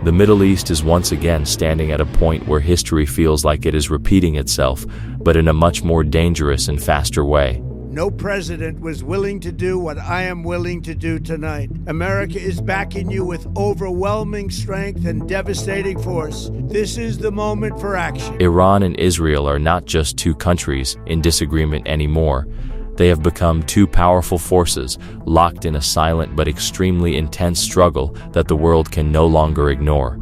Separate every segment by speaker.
Speaker 1: The Middle East is once again standing at a point where history feels like it is repeating itself, but in a much more dangerous and faster way.
Speaker 2: No president was willing to do what I am willing to do tonight. America is backing you with overwhelming strength and devastating force. This is the moment for action.
Speaker 1: Iran and Israel are not just two countries in disagreement anymore. They have become two powerful forces, locked in a silent but extremely intense struggle that the world can no longer ignore.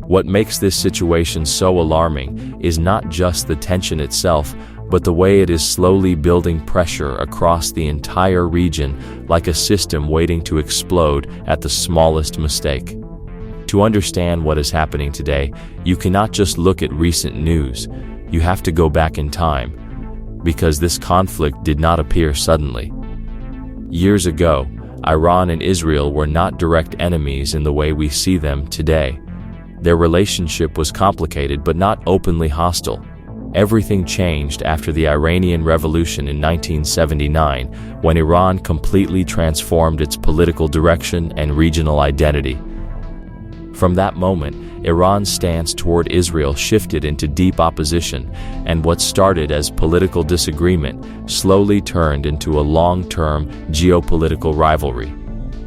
Speaker 1: What makes this situation so alarming is not just the tension itself, but the way it is slowly building pressure across the entire region, like a system waiting to explode at the smallest mistake. To understand what is happening today, you cannot just look at recent news. You have to go back in time, because this conflict did not appear suddenly. Years ago, Iran and Israel were not direct enemies in the way we see them today. Their relationship was complicated but not openly hostile. Everything changed after the Iranian Revolution in 1979, when Iran completely transformed its political direction and regional identity. From that moment, Iran's stance toward Israel shifted into deep opposition, and what started as political disagreement slowly turned into a long-term geopolitical rivalry.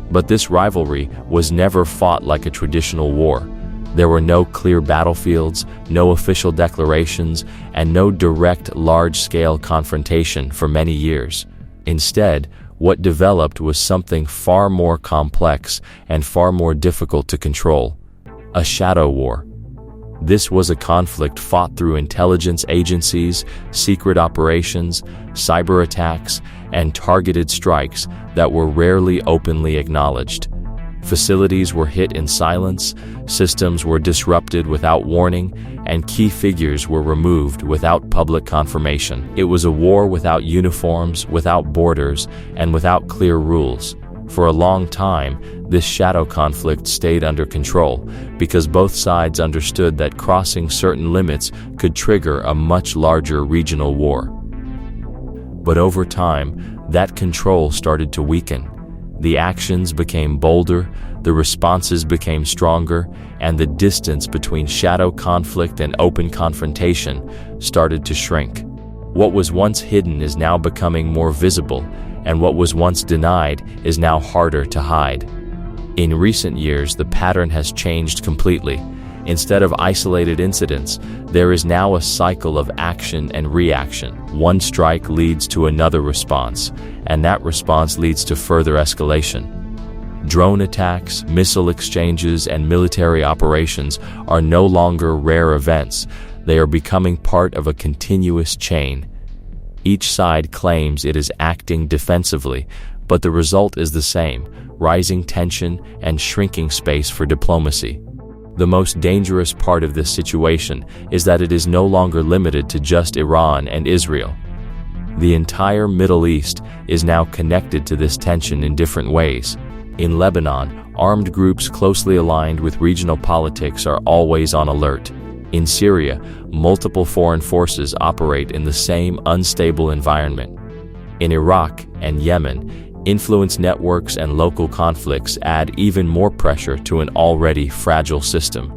Speaker 1: But this rivalry was never fought like a traditional war. There were no clear battlefields, no official declarations, and no direct large-scale confrontation for many years. Instead, what developed was something far more complex and far more difficult to control: a shadow war. This was a conflict fought through intelligence agencies, secret operations, cyber attacks, and targeted strikes that were rarely openly acknowledged. Facilities were hit in silence, systems were disrupted without warning, and key figures were removed without public confirmation. It was a war without uniforms, without borders, and without clear rules. For a long time, this shadow conflict stayed under control because both sides understood that crossing certain limits could trigger a much larger regional war. But over time, that control started to weaken. The actions became bolder, the responses became stronger, and the distance between shadow conflict and open confrontation started to shrink. What was once hidden is now becoming more visible, and what was once denied is now harder to hide. In recent years, the pattern has changed completely. Instead of isolated incidents, there is now a cycle of action and reaction. One strike leads to another response, and that response leads to further escalation. Drone attacks, missile exchanges, and military operations are no longer rare events. They are becoming part of a continuous chain. Each side claims it is acting defensively, but the result is the same: rising tension and shrinking space for diplomacy. The most dangerous part of this situation is that it is no longer limited to just Iran and Israel. The entire Middle East is now connected to this tension in different ways. In Lebanon, armed groups closely aligned with regional politics are always on alert. In Syria, multiple foreign forces operate in the same unstable environment. In Iraq and Yemen, influence networks and local conflicts add even more pressure to an already fragile system.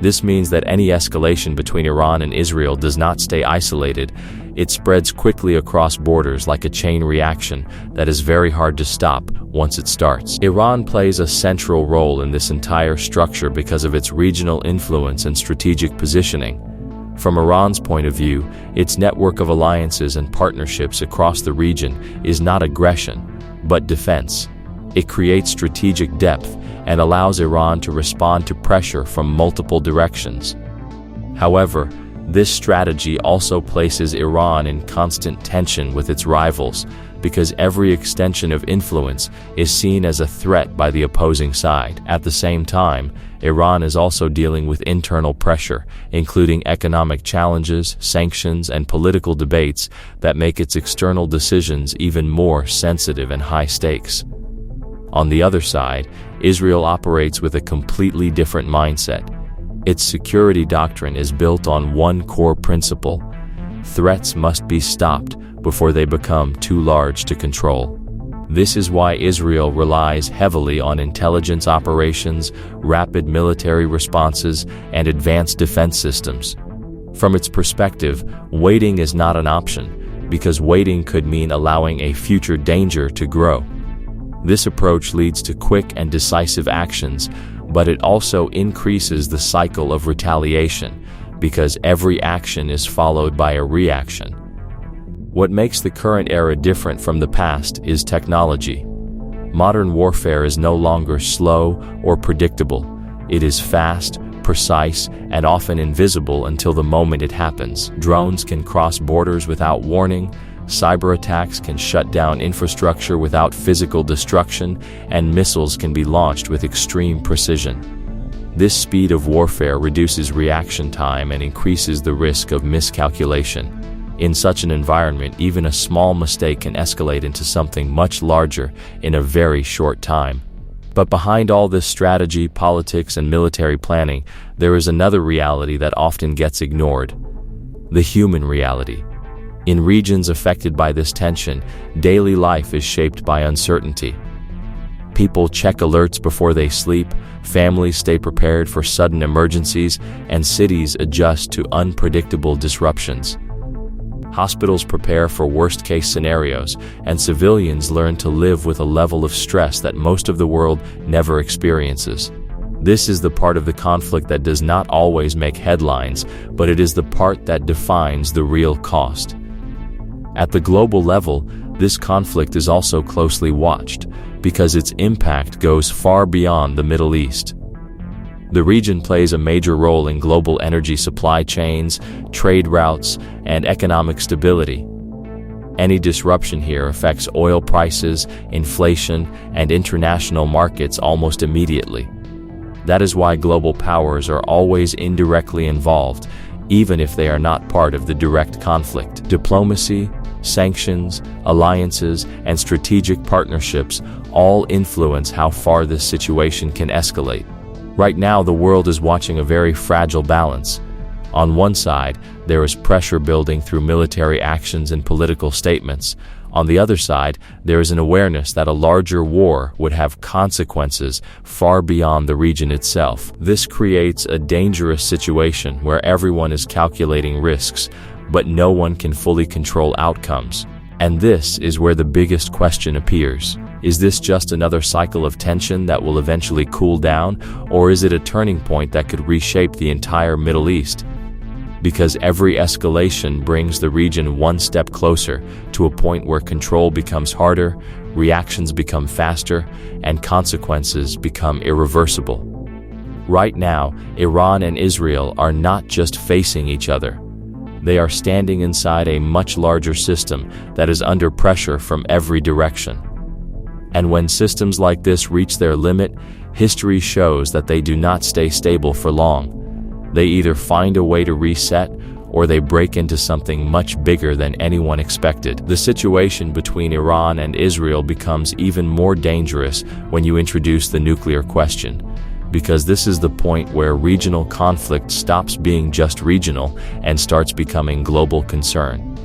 Speaker 1: This means that any escalation between Iran and Israel does not stay isolated. It spreads quickly across borders like a chain reaction that is very hard to stop once it starts. Iran plays a central role in this entire structure because of its regional influence and strategic positioning. From Iran's point of view, its network of alliances and partnerships across the region is not aggression, but defense. It creates strategic depth and allows Iran to respond to pressure from multiple directions. However, this strategy also places Iran in constant tension with its rivals, because every extension of influence is seen as a threat by the opposing side. At the same time, Iran is also dealing with internal pressure, including economic challenges, sanctions, and political debates that make its external decisions even more sensitive and high stakes. On the other side, Israel operates with a completely different mindset. Its security doctrine is built on one core principle: threats must be stopped before they become too large to control. This is why Israel relies heavily on intelligence operations, rapid military responses, and advanced defense systems. From its perspective, waiting is not an option, because waiting could mean allowing a future danger to grow. This approach leads to quick and decisive actions, but it also increases the cycle of retaliation, because every action is followed by a reaction. What makes the current era different from the past is technology. Modern warfare is no longer slow or predictable. It is fast, precise, and often invisible until the moment it happens. Drones can cross borders without warning, cyber attacks can shut down infrastructure without physical destruction, and missiles can be launched with extreme precision. This speed of warfare reduces reaction time and increases the risk of miscalculation. In such an environment, even a small mistake can escalate into something much larger in a very short time. But behind all this strategy, politics, and military planning, there is another reality that often gets ignored: the human reality. In regions affected by this tension, daily life is shaped by uncertainty. People check alerts before they sleep, families stay prepared for sudden emergencies, and cities adjust to unpredictable disruptions. Hospitals prepare for worst-case scenarios, and civilians learn to live with a level of stress that most of the world never experiences. This is the part of the conflict that does not always make headlines, but it is the part that defines the real cost. At the global level, this conflict is also closely watched, because its impact goes far beyond the Middle East. The region plays a major role in global energy supply chains, trade routes, and economic stability. Any disruption here affects oil prices, inflation, and international markets almost immediately. That is why global powers are always indirectly involved, even if they are not part of the direct conflict. Diplomacy, sanctions, alliances, and strategic partnerships all influence how far this situation can escalate. Right now, the world is watching a very fragile balance. On one side, there is pressure building through military actions and political statements. On the other side, there is an awareness that a larger war would have consequences far beyond the region itself. This creates a dangerous situation where everyone is calculating risks, but no one can fully control outcomes. And this is where the biggest question appears. Is this just another cycle of tension that will eventually cool down, or is it a turning point that could reshape the entire Middle East? Because every escalation brings the region one step closer to a point where control becomes harder, reactions become faster, and consequences become irreversible. Right now, Iran and Israel are not just facing each other. They are standing inside a much larger system that is under pressure from every direction. And when systems like this reach their limit, history shows that they do not stay stable for long. They either find a way to reset, or they break into something much bigger than anyone expected. The situation between Iran and Israel becomes even more dangerous when you introduce the nuclear question, because this is the point where regional conflict stops being just regional and starts becoming global concern.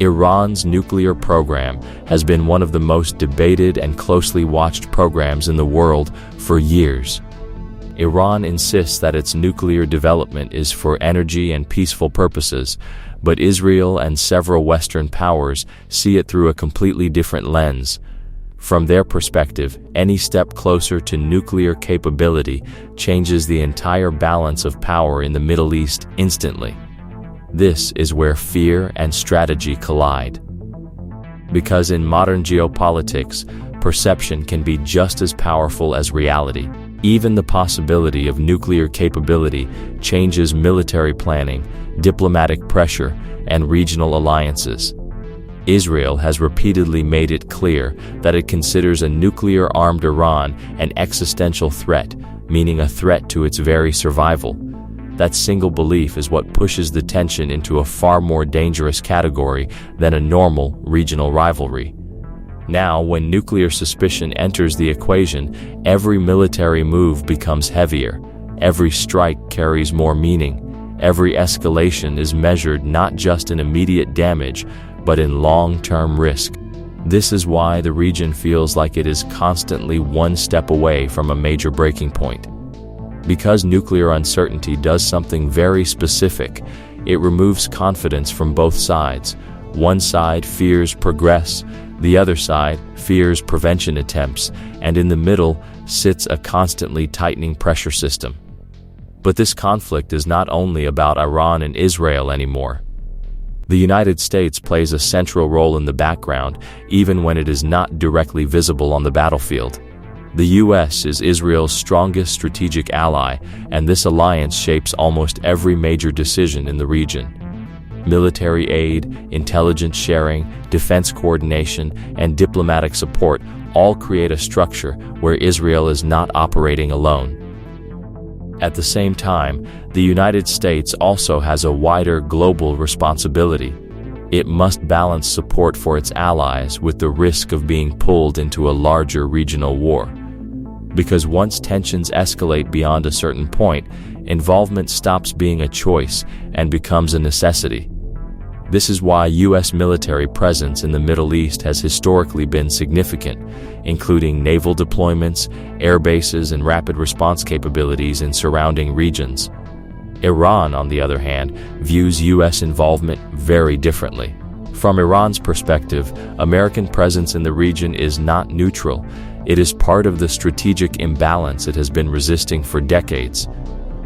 Speaker 1: Iran's nuclear program has been one of the most debated and closely watched programs in the world for years. Iran insists that its nuclear development is for energy and peaceful purposes, but Israel and several Western powers see it through a completely different lens. From their perspective, any step closer to nuclear capability changes the entire balance of power in the Middle East instantly. This is where fear and strategy collide. Because in modern geopolitics, perception can be just as powerful as reality. Even the possibility of nuclear capability changes military planning, diplomatic pressure, and regional alliances. Israel has repeatedly made it clear that it considers a nuclear-armed Iran an existential threat, meaning a threat to its very survival. That single belief is what pushes the tension into a far more dangerous category than a normal regional rivalry. Now, when nuclear suspicion enters the equation, every military move becomes heavier. Every strike carries more meaning. Every escalation is measured not just in immediate damage, but in long-term risk. This is why the region feels like it is constantly one step away from a major breaking point. Because nuclear uncertainty does something very specific, it removes confidence from both sides. One side fears progress, the other side fears prevention attempts, and in the middle sits a constantly tightening pressure system. But this conflict is not only about Iran and Israel anymore. The United States plays a central role in the background, even when it is not directly visible on the battlefield. The U.S. is Israel's strongest strategic ally, and this alliance shapes almost every major decision in the region. Military aid, intelligence sharing, defense coordination, and diplomatic support all create a structure where Israel is not operating alone. At the same time, the United States also has a wider global responsibility. It must balance support for its allies with the risk of being pulled into a larger regional war. Because once tensions escalate beyond a certain point, involvement stops being a choice and becomes a necessity. This is why U.S. military presence in the Middle East has historically been significant, including naval deployments, air bases, and rapid response capabilities in surrounding regions. Iran, on the other hand, views U.S. involvement very differently. From Iran's perspective, American presence in the region is not neutral. It is part of the strategic imbalance it has been resisting for decades.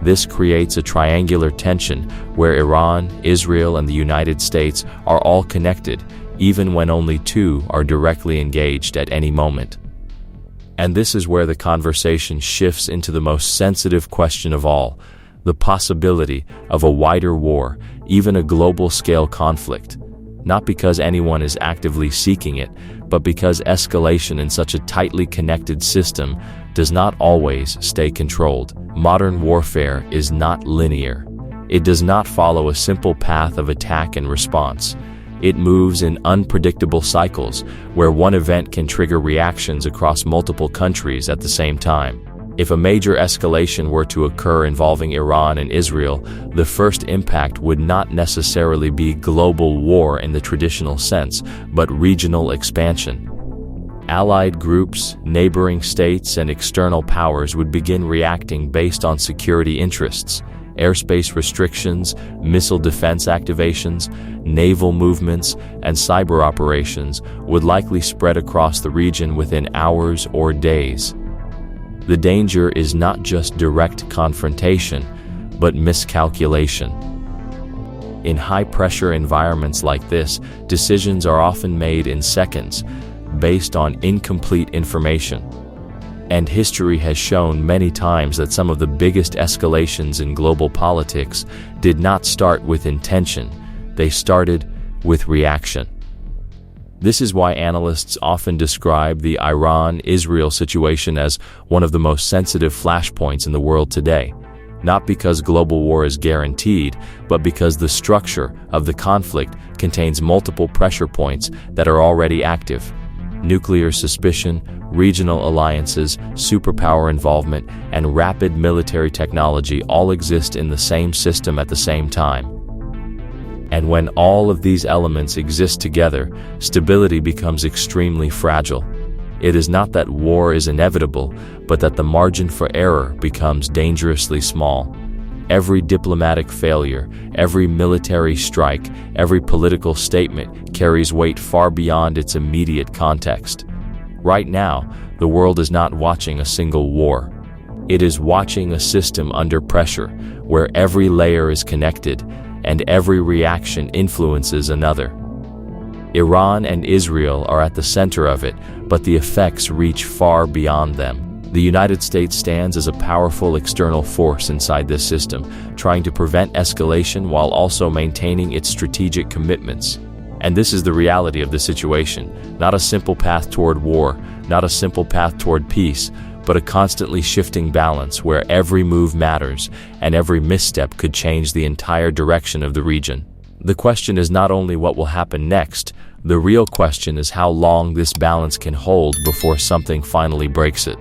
Speaker 1: This creates a triangular tension where Iran, Israel, and the United States are all connected, even when only two are directly engaged at any moment. And this is where the conversation shifts into the most sensitive question of all, the possibility of a wider war, even a global-scale conflict. Not because anyone is actively seeking it, but because escalation in such a tightly connected system does not always stay controlled. Modern warfare is not linear. It does not follow a simple path of attack and response. It moves in unpredictable cycles, where one event can trigger reactions across multiple countries at the same time. If a major escalation were to occur involving Iran and Israel, the first impact would not necessarily be global war in the traditional sense, but regional expansion. Allied groups, neighboring states, and external powers would begin reacting based on security interests. Airspace restrictions, missile defense activations, naval movements, and cyber operations would likely spread across the region within hours or days. The danger is not just direct confrontation, but miscalculation. In high-pressure environments like this, decisions are often made in seconds, based on incomplete information. And history has shown many times that some of the biggest escalations in global politics did not start with intention, they started with reaction. This is why analysts often describe the Iran-Israel situation as one of the most sensitive flashpoints in the world today. Not because global war is guaranteed, but because the structure of the conflict contains multiple pressure points that are already active. Nuclear suspicion, regional alliances, superpower involvement, and rapid military technology all exist in the same system at the same time. And when all of these elements exist together, stability becomes extremely fragile. It is not that war is inevitable, but that the margin for error becomes dangerously small. Every diplomatic failure, every military strike, every political statement carries weight far beyond its immediate context. Right now, the world is not watching a single war. It is watching a system under pressure, where every layer is connected, and every reaction influences another. Iran and Israel are at the center of it, but the effects reach far beyond them. The United States stands as a powerful external force inside this system, trying to prevent escalation while also maintaining its strategic commitments. And this is the reality of the situation, not a simple path toward war, not a simple path toward peace, but a constantly shifting balance where every move matters and every misstep could change the entire direction of the region. The question is not only what will happen next, the real question is how long this balance can hold before something finally breaks it.